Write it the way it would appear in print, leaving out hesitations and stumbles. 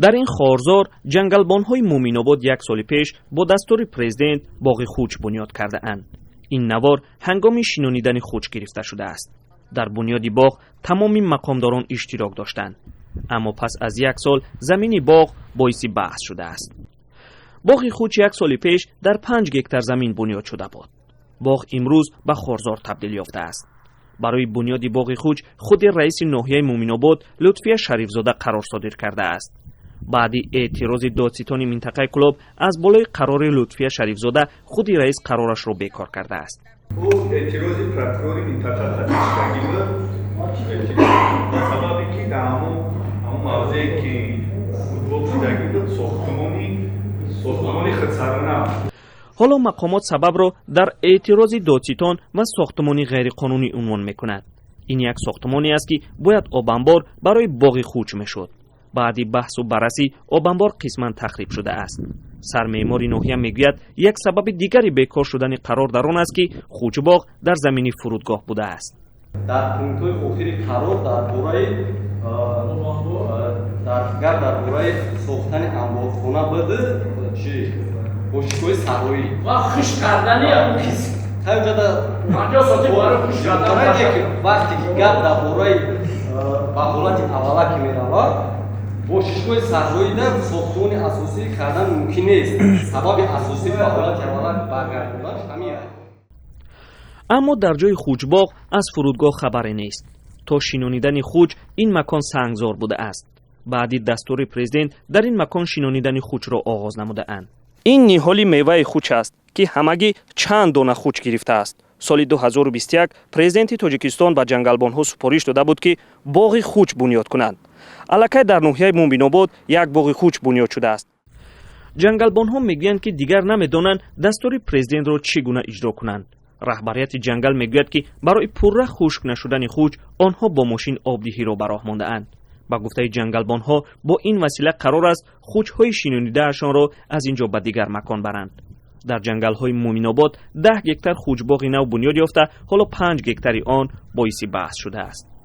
در این خارزار جنگلبان‌های مومین‌آباد یک سال پیش با دستور پرزیدنت باغ خوچ بنیاد کرده اند. این نوار هنگام شینانیدن خوچ گرفته شده است. در بنیاد باغ تمامی مقامداران اشتراک داشتند، اما پس از یک سال زمین باغ باعث بحث شده است. باغ خوچ یک سال پیش در 5 هکتار زمین بنیاد شده بود. باغ امروز به خارزار تبدیل یافته است. برای بنیاد باغ خوچ خود رئیس ناحیه مومین‌آباد لطفی شریفزاده قرار صادر کرده است. بعد اعتراض دادستان منطقه کلاب از بالای قرار لطفی شریفزاده خود رئیس قرارش را بیکار کرده است. او اعتراض پرокурори منطقه تشکیل داد. سببی که در همون موضعی که فوتبال شدگی بود ساختمانی خودسرانه. حالا مقامات سبب را در اعتراض دادستان و ساختمانی غیرقانونی عنوان می‌کنند. این یک ساختمانی است که باید آبانبار برای باغ خوچ میشد. بعد بحث و بررسی آبانبار قسماً تخریب شده است. سرمعمار ناحیه میگوید یک سبب دیگری بیکار شدن قرار در آن است که خوچ باغ در زمین فرودگاه بوده است. در پونت‌های آخری قرار در برای ساختن انبارخانه بده چی باشگاه سرایی و خوش کردنی اون کسی همینجا در 50 ساعتی برای خوش کردن وقتی که گپ در برای به حالت اولا که می‌رود باشگاه سرایی در ساختمان اساسی کردن ممکن نیست. سبب اساسی به حالت اولا برگرداندنش همین است. اما در جای خوچ باغ از فرودگاه خبری نیست. تا شینانیدن خوچ این مکان سنگزار بوده است. بعدی دستور پرزیدنت در این مکان شینانیدن خوچ را آغاز نموده اند. این نهال میوه خوچ است که همگی چند دانه خوچ گرفته است. سال 2021 پرزیدنت تاجیکستان به جنگلبان‌ها سپارش داده بود که باغ خوچ بنیاد کنند. الکی در ناحیه مومین‌آباد یک باغ خوچ بنیاد شده است. جنگلبان‌ها میگویند که دیگر نمیدانند دستور پرزیدنت را چگونه اجرا کنند. رهبریت جنگل میگوید که برای پرره خشک نشدن خوچ آنها با ماشین آبدهی را به راه مانده اند. با گفته جنگلبان‌ها با این وسیله قرار است خوچ‌های شینانیده‌شان را از اینجا به دیگر مکان برند. در جنگل‌های مومین‌آباد 10 هکتار خوچ باغ نو بنیاد یافته، حالا 5 هکتار آن باعث بحث شده است.